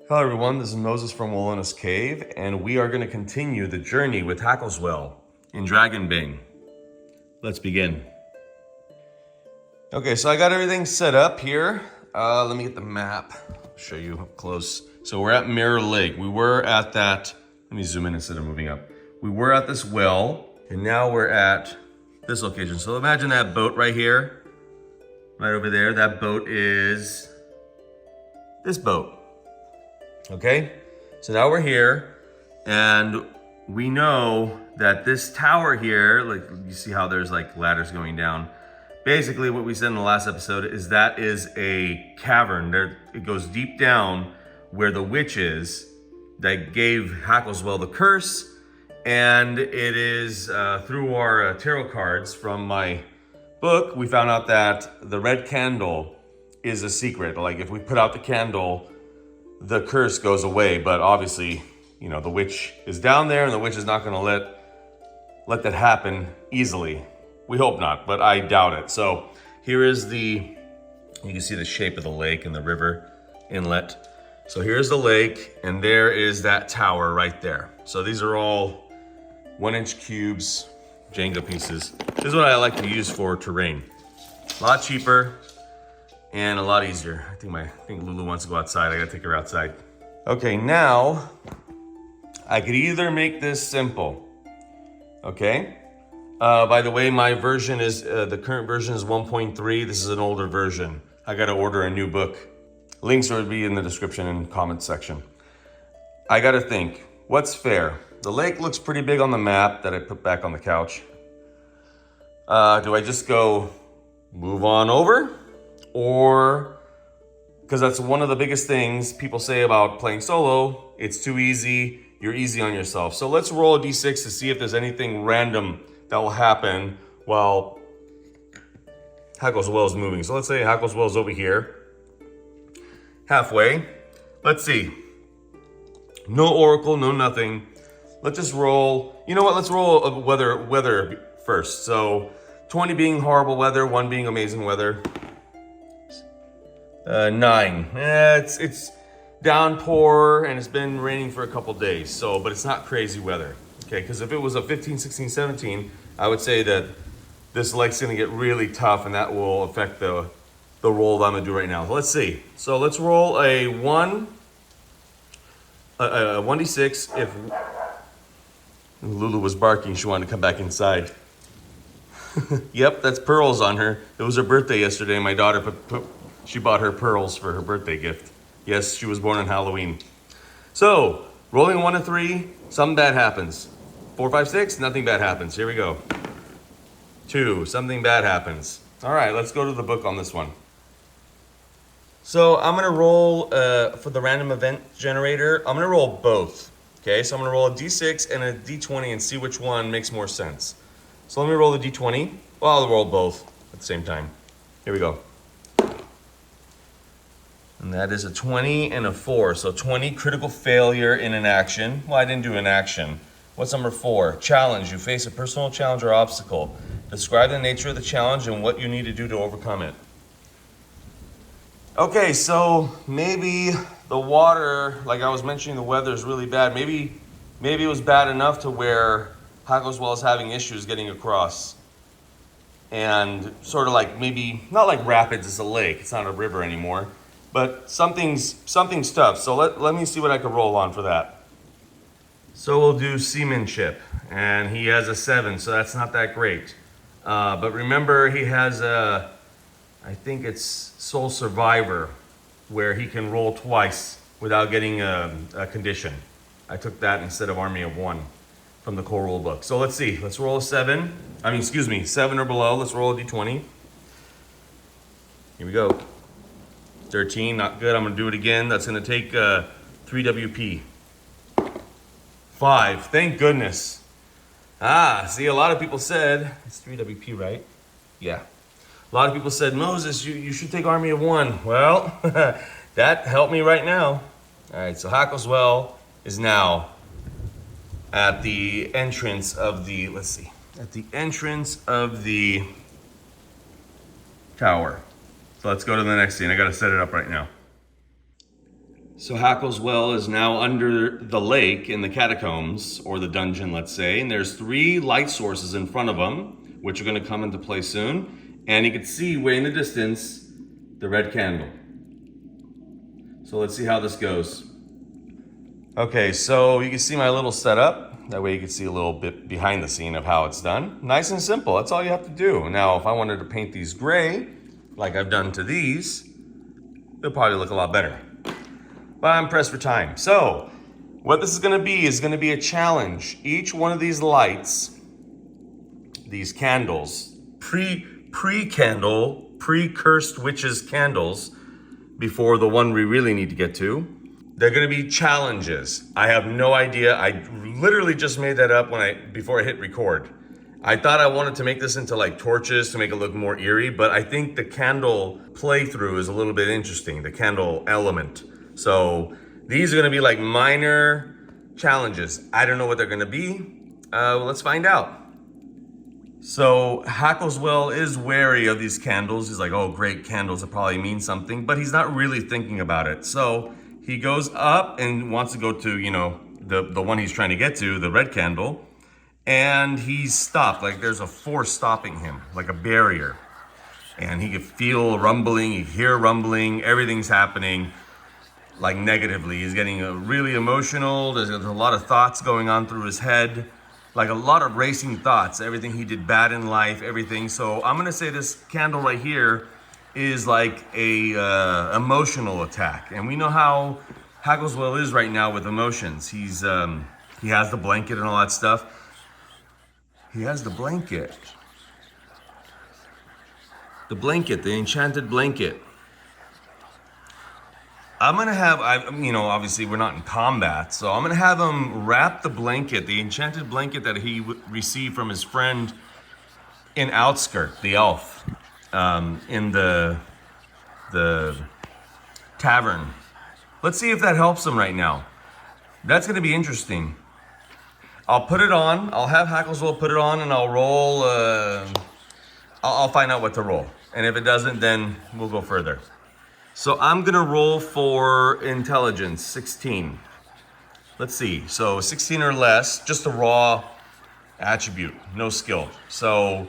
Hello everyone, this is Moses from Wilona's Cave, and we are going to continue the journey with Hackleswell in Dragonbane. Let's begin. Okay, so I got everything set up here. Let me get the map, show you up close. So we're at Mirror Lake. We were at that, let me zoom in instead of moving up. We were at this well, and now we're at this location. So imagine that boat right here, right over there. That boat is this boat. Okay, so now we're here, and we know that this tower here, like you see how there's like ladders going down. Basically what we said in the last episode is that is a cavern. There, it goes deep down where the witch is that gave Hackleswell the curse, and it is through our tarot cards from my book, we found out that the red candle is a secret. Like if we put out the candle, the curse goes away, but obviously, you know, the witch is down there and the witch is not gonna let that happen easily. We hope not, but I doubt it. So here is you can see the shape of the lake and the river inlet. So here's the lake, and there is that tower right there. So these are all 1-inch cubes, Jenga pieces. This is what I like to use for terrain. A lot cheaper, and a lot easier. I think Lulu wants to go outside. I gotta take her outside. Okay, now I could either make this simple. Okay. By the way, my version is the current version is 1.3. This is an older version. I gotta order a new book. Links will be in the description and comments section. I gotta think, what's fair? The lake looks pretty big on the map that I put back on the couch. Do I just go move on over? Or, because that's one of the biggest things people say about playing solo, it's too easy, you're easy on yourself. So let's roll a d6 to see if there's anything random that will happen while Hackleswell is moving. So let's say Hackleswell is over here, halfway. Let's see. No oracle, no nothing. Let's just roll, you know what, let's roll a weather first. So 20 being horrible weather, 1 being amazing weather. 9. It's downpour and it's been raining for a couple days, so, but it's not crazy weather. Okay, because if it was a 15, 16, 17, I would say that this lake's gonna get really tough and that will affect the roll that I'm gonna do right now. Let's see. So let's roll a 1d6. If Lulu was barking, she wanted to come back inside. Yep, that's pearls on her. It was her birthday yesterday. My daughter she bought her pearls for her birthday gift. Yes, she was born on Halloween. So, rolling 1 to 3, something bad happens. 4, 5, 6, nothing bad happens. Here we go. 2, something bad happens. All right, let's go to the book on this one. So I'm gonna roll, for the random event generator, I'm gonna roll both. Okay, so I'm gonna roll a d6 and a d20 and see which one makes more sense. So let me roll the d20. Well, I'll roll both at the same time. Here we go. And that is a 20 and a 4. So 20, critical failure in an action. Well, I didn't do an action. What's number 4? Challenge. You face a personal challenge or obstacle. Describe the nature of the challenge and what you need to do to overcome it. Okay, so maybe the water, like I was mentioning, the weather is really bad. Maybe it was bad enough to where Hackleswell is having issues getting across. And sort of like maybe, not like rapids, it's a lake, it's not a river anymore. But something's tough. So let me see what I could roll on for that. So we'll do seamanship, and he has a 7, so that's not that great. But remember, he has I think it's Soul Survivor, where he can roll twice without getting a condition. I took that instead of Army of 1 from the core rule book. So let's see, let's roll a 7. 7 or below, let's roll a d20. Here we go. 13, not good. I'm gonna do it again. That's gonna take 3 WP. 5, thank goodness. See, a lot of people said, it's 3 WP, right? Yeah. A lot of people said, Moses, you should take Army of 1. Well, that helped me right now. All right, so Hackleswell is now at the entrance of the, let's see, at the entrance of the tower. So let's go to the next scene. I gotta set it up right now. So Hackleswell is now under the lake in the catacombs, or the dungeon, let's say, and there's 3 light sources in front of him, which are going to come into play soon. And you can see way in the distance the red candle. So let's see how this goes. Okay, so you can see my little setup. That way you can see a little bit behind the scene of how it's done. Nice and simple, that's all you have to do. Now, if I wanted to paint these gray, like I've done to these, they'll probably look a lot better. But I'm pressed for time. So, what this is gonna be a challenge. Each one of these lights, these candles, pre-candle, pre-cursed witches candles, before the one we really need to get to, they're gonna be challenges. I have no idea. I literally just made that up before I hit record. I thought I wanted to make this into like torches to make it look more eerie, but I think the candle playthrough is a little bit interesting, the candle element. So these are gonna be like minor challenges. I don't know what they're gonna be. Let's find out. So Hackleswell is wary of these candles. He's like, oh great, candles, it probably means something, but he's not really thinking about it. So he goes up and wants to go to, you know, the one he's trying to get to, the red candle, and he's stopped. Like there's a force stopping him, like a barrier. And he could feel rumbling, he hear rumbling, everything's happening. Like negatively, he's getting really emotional. There's a lot of thoughts going on through his head, like a lot of racing thoughts, everything he did bad in life, everything. So I'm gonna say this candle right here is like a emotional attack. And we know how Hackleswell is right now with emotions. He has the blanket and all that stuff. He has the blanket. The enchanted blanket. I'm gonna have, obviously we're not in combat, so I'm gonna have him wrap the blanket, the enchanted blanket that he received from his friend in Outskirt, the elf, in the tavern. Let's see if that helps him right now. That's gonna be interesting. I'll put it on, I'll have Hackleswell put it on, and I'll roll, I'll find out what to roll. And if it doesn't, then we'll go further. So I'm gonna roll for intelligence, 16. Let's see, so 16 or less, just a raw attribute, no skill. So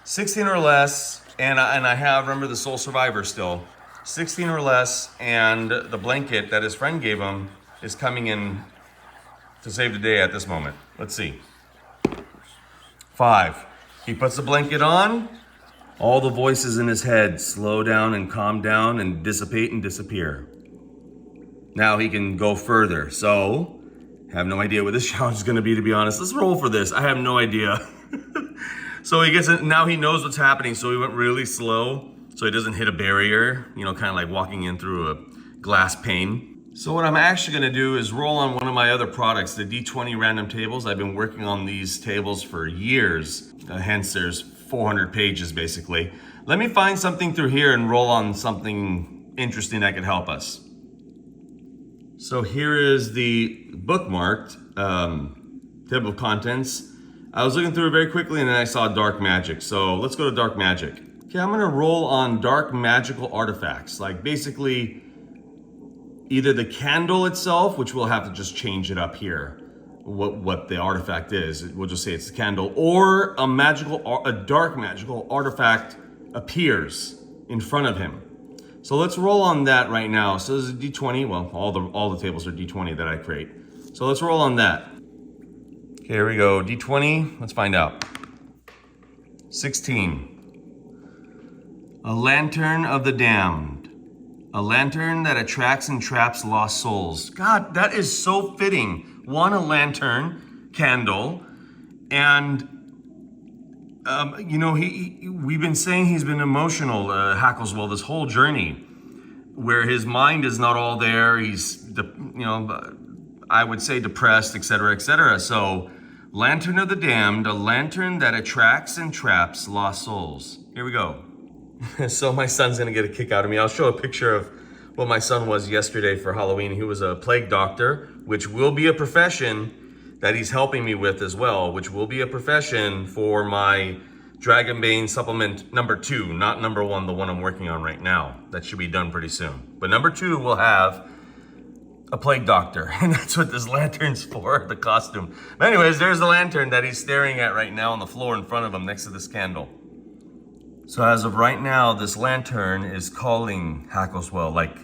16 or less, and I have, remember, the sole survivor still. 16 or less, and the blanket that his friend gave him is coming in to save the day at this moment. Let's see. 5. He puts the blanket on. All the voices in his head slow down and calm down and dissipate and disappear. Now he can go further. So, have no idea what this challenge is gonna be, to be honest. Let's roll for this. I have no idea. So he gets it, now he knows what's happening. So he went really slow so he doesn't hit a barrier, kind of like walking in through a glass pane. So what I'm actually gonna do is roll on one of my other products, the D20 random tables. I've been working on these tables for years, hence there's 400 pages basically. Let me find something through here and roll on something interesting that could help us. So here is the bookmarked table of contents. I was looking through it very quickly and then I saw dark magic. So let's go to dark magic. Okay, I'm gonna roll on dark magical artifacts. Like basically either the candle itself, which we'll have to just change it up here, what the artifact is. We'll just say it's the candle, or a dark magical artifact appears in front of him. So let's roll on that right now. So this is a D20. Well, all the tables are D20 that I create. So let's roll on that. Okay, here we go. D20. Let's find out. 16. A lantern of the damned. A lantern that attracts and traps lost souls. God, that is so fitting. One, a lantern, candle, and we've been saying he's been emotional, Hackleswell, this whole journey, where his mind is not all there. He's, I would say depressed, etc., etc. So, lantern of the damned, a lantern that attracts and traps lost souls. Here we go. So my son's gonna get a kick out of me. I'll show a picture of what my son was yesterday for Halloween. He was a plague doctor, which will be a profession that he's helping me with as well, which will be a profession for my Dragonbane supplement number 2, not number 1, the one I'm working on right now. That should be done pretty soon. But number 2 will have a plague doctor, and that's what this lantern's for, the costume. But anyways, there's the lantern that he's staring at right now on the floor in front of him next to this candle. So as of right now, this lantern is calling Hackleswell, like,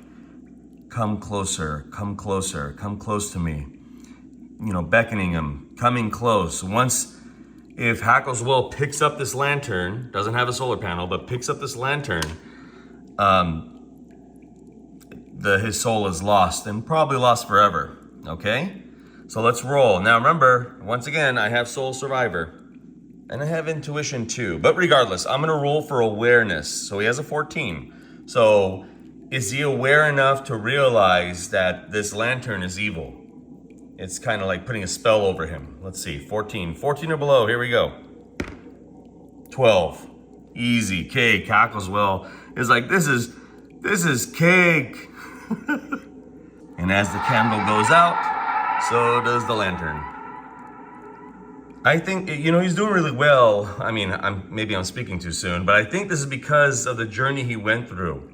come closer, come closer, come close to me. You know, beckoning him, coming close. If Hackleswell picks up this lantern, doesn't have a solar panel, but picks up this lantern, his soul is lost, and probably lost forever, okay? So let's roll. Now remember, once again, I have Soul Survivor, and I have Intuition too. But regardless, I'm gonna roll for awareness. So he has a 14. So is he aware enough to realize that this lantern is evil? It's kind of like putting a spell over him. Let's see, 14 or below, here we go. 12, easy, cake. Hackleswell is like, this is cake. And as the candle goes out, so does the lantern. I think, you know, he's doing really well. I mean, maybe I'm speaking too soon, but I think this is because of the journey he went through.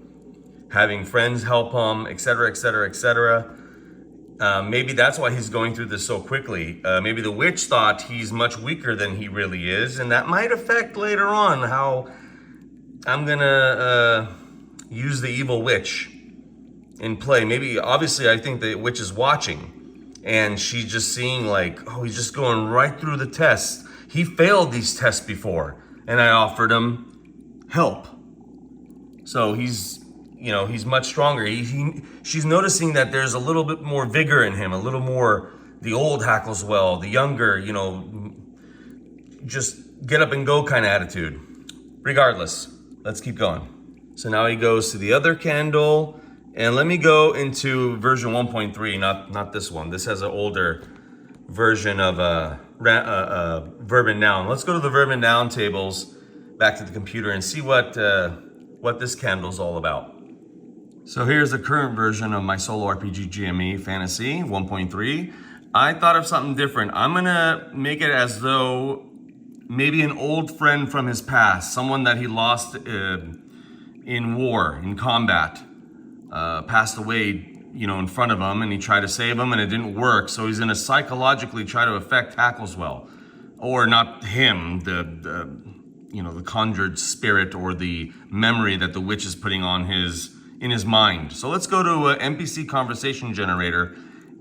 Having friends help him, etc., etc., etc. Maybe that's why he's going through this so quickly. Maybe the witch thought he's much weaker than he really is, and that might affect later on how I'm gonna use the evil witch in play. Maybe, obviously, I think the witch is watching, and she's just seeing like, oh, he's just going right through the tests. He failed these tests before, and I offered him help. So he's much stronger. She's noticing that there's a little bit more vigor in him, a little more the old Hackleswell, the younger, you know, just get up and go kind of attitude. Regardless, let's keep going. So now he goes to the other candle, and let me go into version 1.3, not this one. This has an older version of verb and noun. Let's go to the verb and noun tables, back to the computer, and see what this candle's all about. So here's the current version of my Solo RPG GME Fantasy 1.3. I thought of something different. I'm gonna make it as though maybe an old friend from his past, someone that he lost in war, in combat, passed away, you know, in front of him, and he tried to save him and it didn't work. So he's gonna psychologically try to affect Hackleswell, or not him, the conjured spirit or the memory that the witch is putting on in his mind. So let's go to an NPC conversation generator,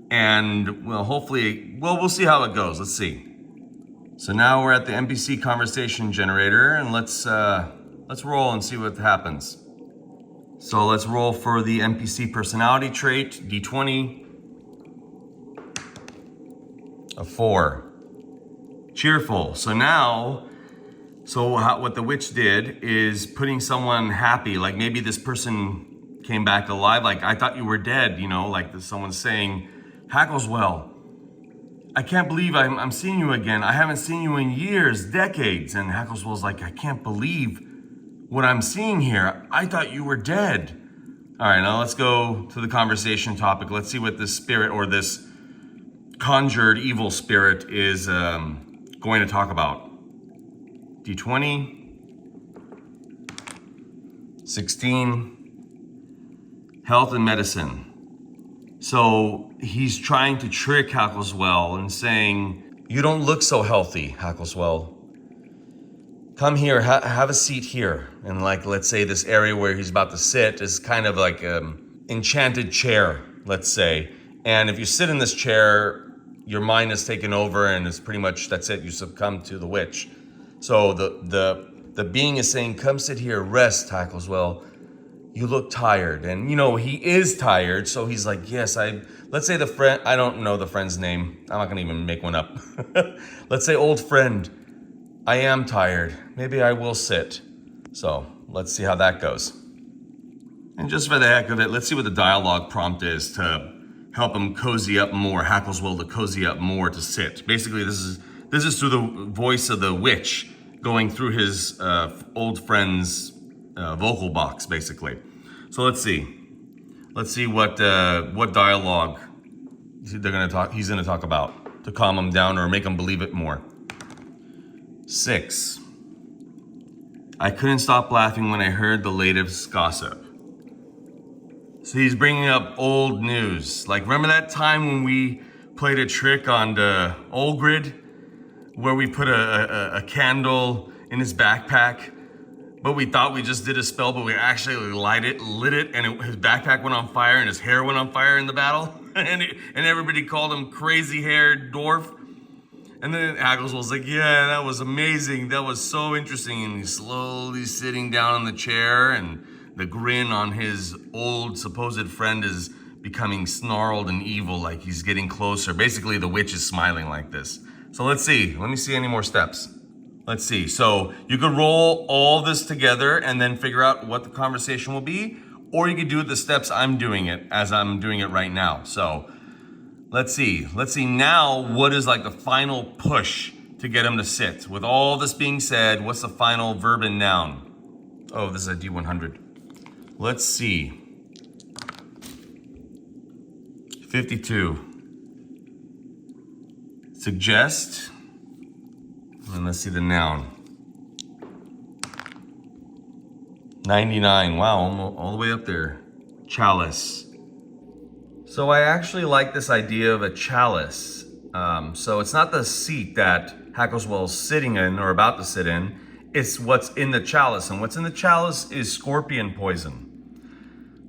and we'll see how it goes. Let's see. So now we're at the NPC conversation generator, and let's roll and see what happens. So let's roll for the NPC personality trait, D20, a 4. Cheerful. What the witch did is putting someone happy, like maybe this person came back alive, like, I thought you were dead, you know, like someone's saying, Hackleswell, I can't believe I'm seeing you again. I haven't seen you in years, decades. And Hackleswell's like, I can't believe what I'm seeing here. I thought you were dead. All right, now let's go to the conversation topic. Let's see what this spirit, or this conjured evil spirit, is going to talk about. D20, 16, health and medicine. So he's trying to trick Hackleswell and saying, you don't look so healthy, Hackleswell. Come here, have a seat here. And like, let's say this area where he's about to sit is kind of like an enchanted chair, let's say. And if you sit in this chair, your mind is taken over, and it's pretty much, that's it, you succumb to the witch. So the being is saying, come sit here, rest, Hackleswell. You look tired. And, you know, he is tired. So he's like, yes, let's say the friend, I don't know the friend's name. I'm not going to even make one up. Let's say old friend, I am tired. Maybe I will sit. So let's see how that goes. And just for the heck of it, let's see what the dialogue prompt is to help him cozy up more, Hackleswell to cozy up more to sit. Basically, this is through the voice of the witch going through his old friend's vocal box, basically. So let's see what dialogue he's gonna talk about to calm him down or make him believe it more. 6. I couldn't stop laughing when I heard the latest gossip. So he's bringing up old news. Like, remember that time when we played a trick on the old grid where we put a candle in his backpack, but we thought we just did a spell, but we actually lit it, and his backpack went on fire and his hair went on fire in the battle, and everybody called him crazy-haired dwarf. And then Hackleswell's like, yeah, that was amazing. That was so interesting. And he's slowly sitting down in the chair, and the grin on his old supposed friend is becoming snarled and evil, like he's getting closer. Basically, the witch is smiling like this. So let's see. Let me see any more steps. Let's see. So you could roll all this together and then figure out what the conversation will be, or you could do it the steps I'm doing it as I'm doing it right now. So let's see. Let's see now what is like the final push to get him to sit. With all this being said, what's the final verb and noun? Oh, this is a D100. Let's see. 52. Suggest. And let's see the noun. 99. Wow, all the way up there. Chalice. So I actually like this idea of a chalice. So it's not the seat that Hackleswell's sitting in or about to sit in. It's what's in the chalice. And what's in the chalice is scorpion poison.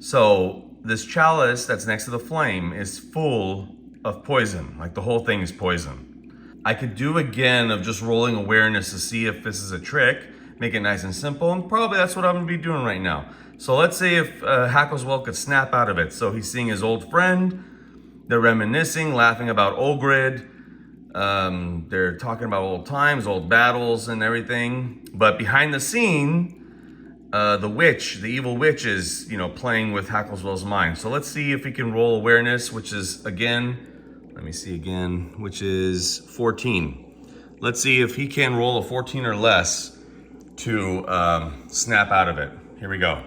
So this chalice that's next to the flame is full of poison. Like the whole thing is poison. I could do again of just rolling awareness to see if this is a trick, make it nice and simple, and probably that's what I'm gonna be doing right now. So let's say if Hackleswell could snap out of it. So he's seeing his old friend, they're reminiscing, laughing about old grid, they're talking about old times, old battles and everything. But behind the scene, the witch, the evil witch is, playing with Hackleswell's mind. So let's see if he can roll awareness, which is again, let me see again, which is 14. Let's see if he can roll a 14 or less to snap out of it. Here we go.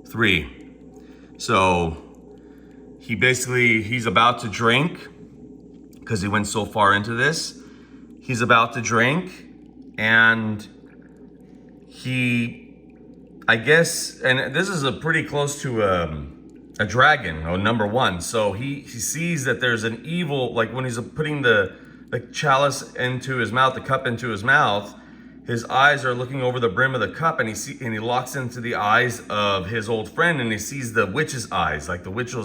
3. So he's about to drink because he went so far into this. He's about to drink and I guess, and this is a pretty close to a dragon, number 1. So he sees that there's an evil, like when he's putting the chalice into his mouth, the cup into his mouth, his eyes are looking over the brim of the cup, and he locks into the eyes of his old friend, and he sees the witch's eyes, like the witch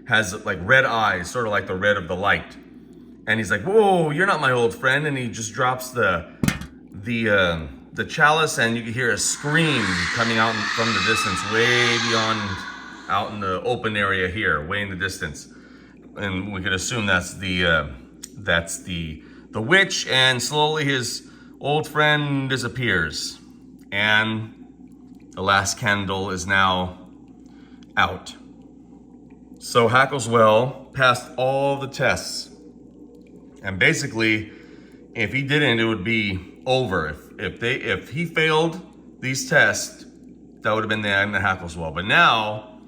has like red eyes, sort of like the red of the light. And he's like, whoa, you're not my old friend. And he just drops the chalice, and you can hear a scream coming out from the distance, way beyond, out in the open area here, way in the distance. And we could assume that's the witch, and slowly his old friend disappears. And the last candle is now out. So Hackleswell passed all the tests. And basically, if he didn't, it would be over. If he failed these tests, that would have been the end of Hackleswell. But now,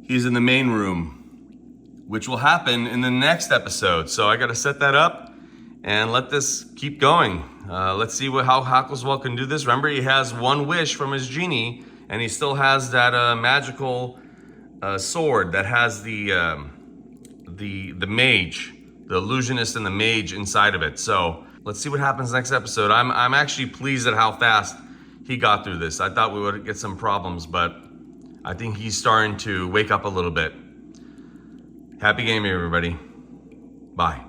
he's in the main room, which will happen in the next episode. So I gotta set that up and let this keep going. Let's see how Hackleswell can do this. Remember, he has one wish from his genie, and he still has that magical sword that has the mage, the illusionist and the mage inside of it. So let's see what happens next episode. I'm actually pleased at how fast he got through this. I thought we would get some problems, but I think he's starting to wake up a little bit. Happy gaming, everybody. Bye.